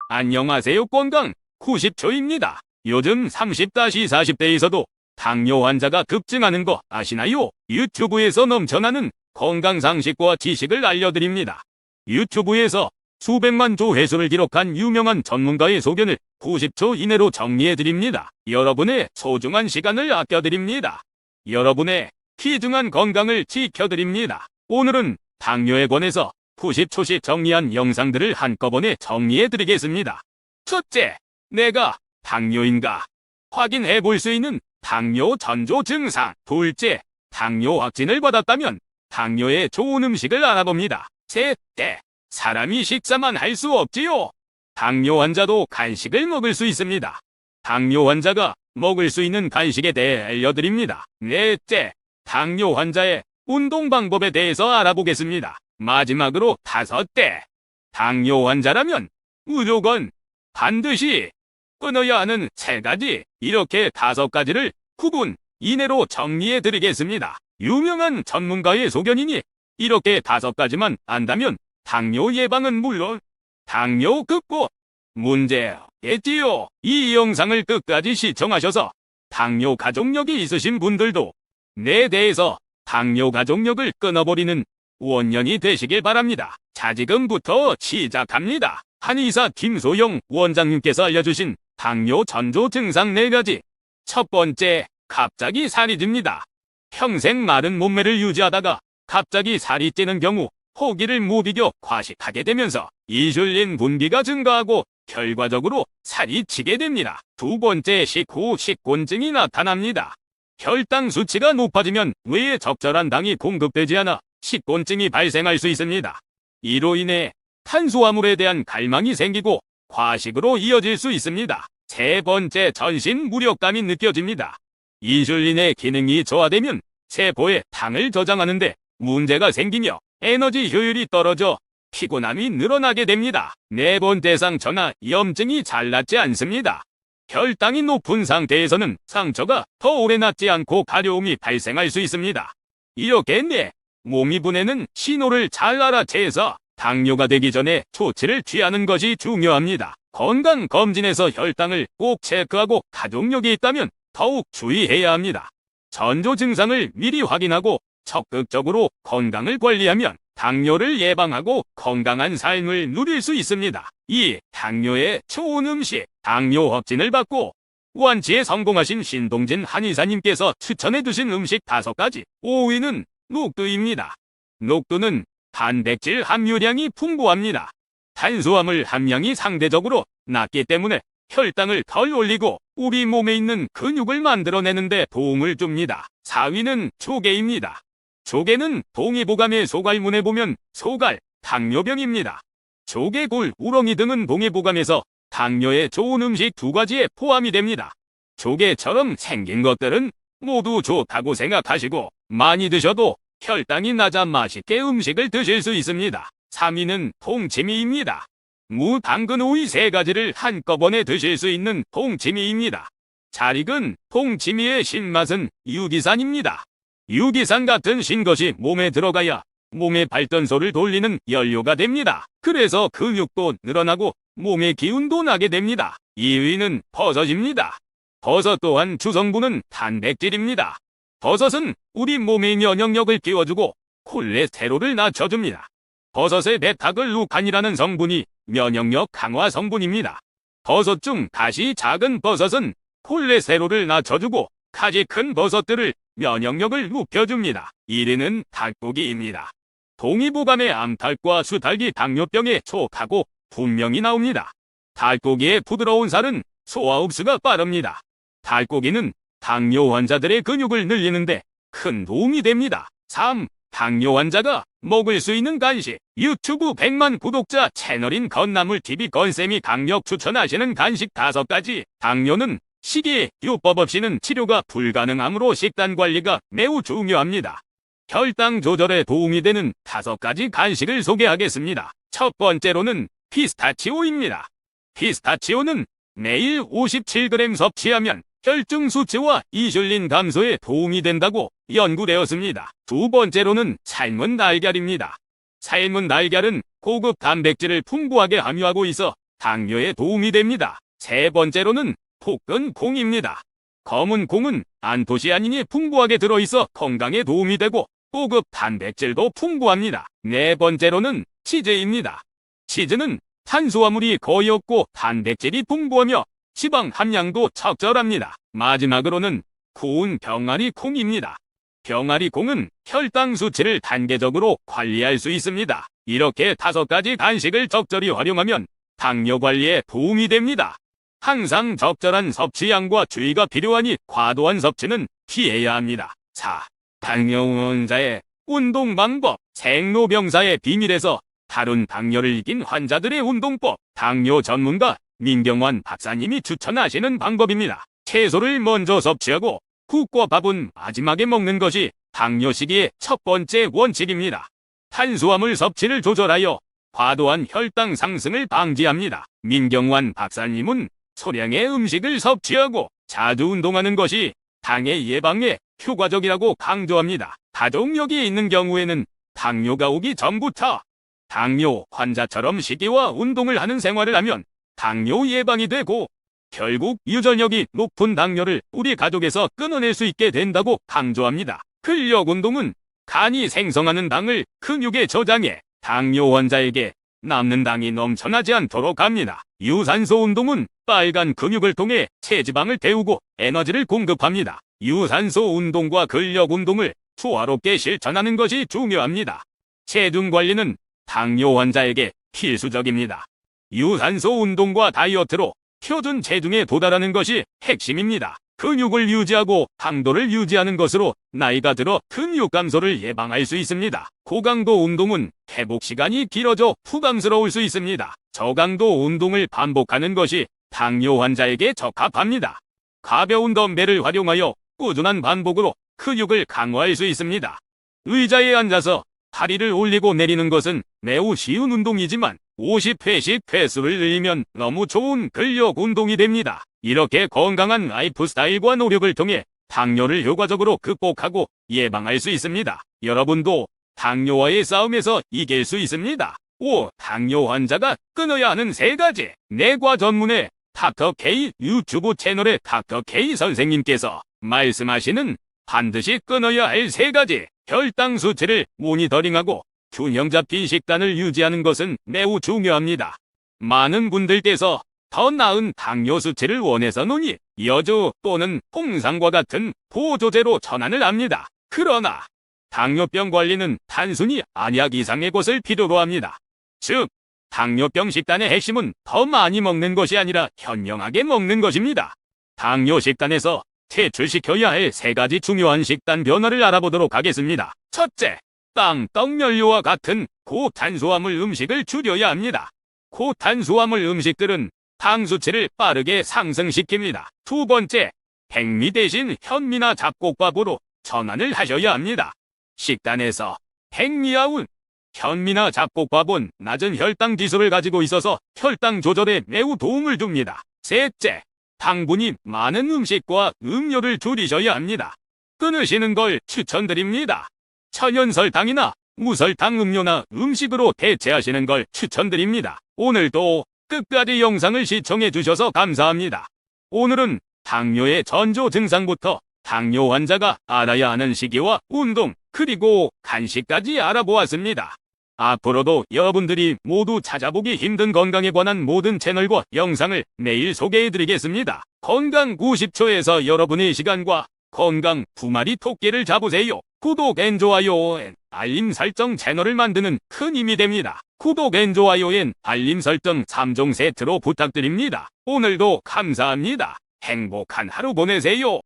안녕하세요. 건강 90초입니다. 요즘 30-40대에서도 당뇨 환자가 급증하는 거 아시나요? 유튜브에서 넘쳐나는 건강상식과 지식을 알려드립니다. 유튜브에서 수백만 조회수를 기록한 유명한 전문가의 소견을 90초 이내로 정리해드립니다. 여러분의 소중한 시간을 아껴드립니다. 여러분의 귀중한 건강을 지켜드립니다. 오늘은 당뇨에 관해서 90초씩 정리한 영상들을 한꺼번에 정리해드리겠습니다. 첫째, 내가 당뇨인가 확인해 볼 수 있는 당뇨 전조 증상. 둘째, 당뇨 확진을 받았다면 당뇨에 좋은 음식을 알아봅니다. 셋째, 사람이 식사만 할 수 없지요. 당뇨 환자도 간식을 먹을 수 있습니다. 당뇨 환자가 먹을 수 있는 간식에 대해 알려드립니다. 넷째, 당뇨 환자의 운동 방법에 대해서 알아보겠습니다. 마지막으로 다섯째, 당뇨 환자라면 무조건 반드시 끊어야 하는 3가지, 이렇게 5가지를 9분 이내로 정리해 드리겠습니다. 유명한 전문가의 소견이니 이렇게 5가지만 안다면 당뇨 예방은 물론 당뇨 극복 문제겠지요. 이 영상을 끝까지 시청하셔서 당뇨 가족력이 있으신 분들도 내 대해서 당뇨 가족력을 끊어버리는 원년이 되시길 바랍니다. 자, 지금부터 시작합니다. 한의사 김소영 원장님께서 알려주신 당뇨 전조 증상 4가지. 첫 번째, 갑자기 살이 찝니다. 평생 마른 몸매를 유지하다가 갑자기 살이 찌는 경우 호기를 못 이겨 과식하게 되면서 인슐린 분비가 증가하고 결과적으로 살이 찌게 됩니다. 두 번째, 식후 식곤증이 나타납니다. 혈당 수치가 높아지면 뇌에 적절한 당이 공급되지 않아 식곤증이 발생할 수 있습니다. 이로 인해 탄수화물에 대한 갈망이 생기고 과식으로 이어질 수 있습니다. 세 번째, 전신 무력감이 느껴집니다. 인슐린의 기능이 저하되면 세포에 당을 저장하는데 문제가 생기며 에너지 효율이 떨어져 피곤함이 늘어나게 됩니다. 네 번째, 상처나 염증이 잘 낫지 않습니다. 혈당이 높은 상태에서는 상처가 더 오래 낫지 않고 가려움이 발생할 수 있습니다. 이렇게 내 몸이 보내는 신호를 잘 알아채서 당뇨가 되기 전에 조치를 취하는 것이 중요합니다. 건강검진에서 혈당을 꼭 체크하고 가족력이 있다면 더욱 주의해야 합니다. 전조 증상을 미리 확인하고 적극적으로 건강을 관리하면 당뇨를 예방하고 건강한 삶을 누릴 수 있습니다. 2. 당뇨에 좋은 음식. 당뇨 확진을 받고 완치에 성공하신 신동진 한의사님께서 추천해주신 음식 5가지. 5위는 녹두입니다. 녹두는 단백질 함유량이 풍부합니다. 탄수화물 함량이 상대적으로 낮기 때문에 혈당을 덜 올리고 우리 몸에 있는 근육을 만들어내는 데 도움을 줍니다. 4위는 조개입니다. 조개는 동의보감의 소갈문에 보면 소갈, 당뇨병입니다. 조개, 굴, 우렁이 등은 동의보감에서 당뇨에 좋은 음식 2가지에 포함이 됩니다. 조개처럼 생긴 것들은 모두 좋다고 생각하시고 많이 드셔도 혈당이 낮아 맛있게 음식을 드실 수 있습니다. 3위는 동치미입니다. 무, 당근, 오이 3가지를 한꺼번에 드실 수 있는 동치미입니다. 잘 익은 동치미의 신맛은 유기산입니다. 유기산 같은 신것이 몸에 들어가야 몸의 발전소를 돌리는 연료가 됩니다. 그래서 근육도 늘어나고 몸의 기운도 나게 됩니다. 2위는 버섯입니다. 버섯 또한 주성분은 단백질입니다. 버섯은 우리 몸의 면역력을 키워주고 콜레스테롤을 낮춰줍니다. 버섯의 베타글루칸이라는 성분이 면역력 강화 성분입니다. 버섯 중 가시 작은 버섯은 콜레스테롤을 낮춰주고 가지 큰 버섯들을 면역력을 높여줍니다. 1위는 닭고기입니다. 동의보감의 암탉과 수탉이 당뇨병에 좋다고 분명히 나옵니다. 닭고기의 부드러운 살은 소화 흡수가 빠릅니다. 닭고기는 당뇨 환자들의 근육을 늘리는데 큰 도움이 됩니다. 3. 당뇨 환자가 먹을 수 있는 간식. 유튜브 100만 구독자 채널인 건나물TV 건쌤이 강력 추천하시는 간식 5가지. 당뇨는 식이요법 없이는 치료가 불가능하므로 식단 관리가 매우 중요합니다. 혈당 조절에 도움이 되는 5가지 간식을 소개하겠습니다. 첫 번째로는 피스타치오입니다. 피스타치오는 매일 57g 섭취하면 혈중 수치와 인슐린 감소에 도움이 된다고 연구되었습니다. 두 번째로는 삶은 달걀입니다. 삶은 달걀은 고급 단백질을 풍부하게 함유하고 있어 당뇨에 도움이 됩니다. 세 번째로는 볶은 콩입니다. 검은 콩은 안토시아닌이 풍부하게 들어있어 건강에 도움이 되고 고급 단백질도 풍부합니다. 네 번째로는 치즈입니다. 치즈는 탄수화물이 거의 없고 단백질이 풍부하며 지방 함량도 적절합니다. 마지막으로는 구운 병아리 콩입니다. 병아리 콩은 혈당 수치를 단계적으로 관리할 수 있습니다. 이렇게 5가지 간식을 적절히 활용하면 당뇨 관리에 도움이 됩니다. 항상 적절한 섭취량과 주의가 필요하니 과도한 섭취는 피해야 합니다. 4. 당뇨 환자의 운동 방법. 생로병사의 비밀에서 다룬 당뇨를 이긴 환자들의 운동법. 당뇨 전문가 민경환 박사님이 추천하시는 방법입니다. 채소를 먼저 섭취하고 국과 밥은 마지막에 먹는 것이 당뇨 시기의 첫 번째 원칙입니다. 탄수화물 섭취를 조절하여 과도한 혈당 상승을 방지합니다. 민경환 박사님은 소량의 음식을 섭취하고 자주 운동하는 것이 당의 예방에 효과적이라고 강조합니다. 가족력이 있는 경우에는 당뇨가 오기 전부터 당뇨 환자처럼 식이와 운동을 하는 생활을 하면 당뇨 예방이 되고 결국 유전력이 높은 당뇨를 우리 가족에서 끊어낼 수 있게 된다고 강조합니다. 근력 운동은 간이 생성하는 당을 근육에 저장해 당뇨 환자에게 남는 당이 넘쳐나지 않도록 합니다. 유산소 운동은 빨간 근육을 통해 체지방을 태우고 에너지를 공급합니다. 유산소 운동과 근력 운동을 조화롭게 실천하는 것이 중요합니다. 체중 관리는 당뇨 환자에게 필수적입니다. 유산소 운동과 다이어트로 표준 체중에 도달하는 것이 핵심입니다. 근육을 유지하고 강도를 유지하는 것으로 나이가 들어 근육 감소를 예방할 수 있습니다. 고강도 운동은 회복 시간이 길어져 부담스러울 수 있습니다. 저강도 운동을 반복하는 것이 당뇨 환자에게 적합합니다. 가벼운 덤벨을 활용하여 꾸준한 반복으로 근육을 강화할 수 있습니다. 의자에 앉아서 다리를 올리고 내리는 것은 매우 쉬운 운동이지만 50회씩 횟수를 늘리면 너무 좋은 근력 운동이 됩니다. 이렇게 건강한 라이프 스타일과 노력을 통해 당뇨를 효과적으로 극복하고 예방할 수 있습니다. 여러분도 당뇨와의 싸움에서 이길 수 있습니다. 5. 당뇨 환자가 끊어야 하는 3가지. 내과 전문의 닥터 K 유튜브 채널의 닥터 K 선생님께서 말씀하시는 반드시 끊어야 할 3가지. 혈당 수치를 모니터링하고 균형 잡힌 식단을 유지하는 것은 매우 중요합니다. 많은 분들께서 더 나은 당뇨 수치를 원해서 논이 여주 또는 홍삼과 같은 보조제로 전환을 합니다. 그러나 당뇨병 관리는 단순히 안약 이상의 것을 필요로 합니다. 즉, 당뇨병 식단의 핵심은 더 많이 먹는 것이 아니라 현명하게 먹는 것입니다. 당뇨 식단에서 퇴출시켜야 할 3가지 중요한 식단 변화를 알아보도록 하겠습니다. 첫째, 빵, 떡, 연료와 같은 고탄수화물 음식을 줄여야 합니다. 고탄수화물 음식들은 당 수치를 빠르게 상승시킵니다. 두 번째, 백미 대신 현미나 잡곡밥으로 전환을 하셔야 합니다. 식단에서 백미아운, 현미나 잡곡밥은 낮은 혈당 지수를 가지고 있어서 혈당 조절에 매우 도움을 줍니다. 셋째, 당분이 많은 음식과 음료를 줄이셔야 합니다. 끊으시는 걸 추천드립니다. 천연설탕이나 무설탕 음료나 음식으로 대체하시는 걸 추천드립니다. 오늘도 끝까지 영상을 시청해 주셔서 감사합니다. 오늘은 당뇨의 전조 증상부터 당뇨 환자가 알아야 하는 시기와 운동, 그리고 간식까지 알아보았습니다. 앞으로도 여러분들이 모두 찾아보기 힘든 건강에 관한 모든 채널과 영상을 매일 소개해드리겠습니다. 건강 90초에서 여러분의 시간과 건강 2마리 토끼를 잡으세요. 구독 앤 좋아요 앤 알림 설정 채널을 만드는 큰 힘이 됩니다. 구독 앤 좋아요 앤 알림 설정 3종 세트로 부탁드립니다. 오늘도 감사합니다. 행복한 하루 보내세요.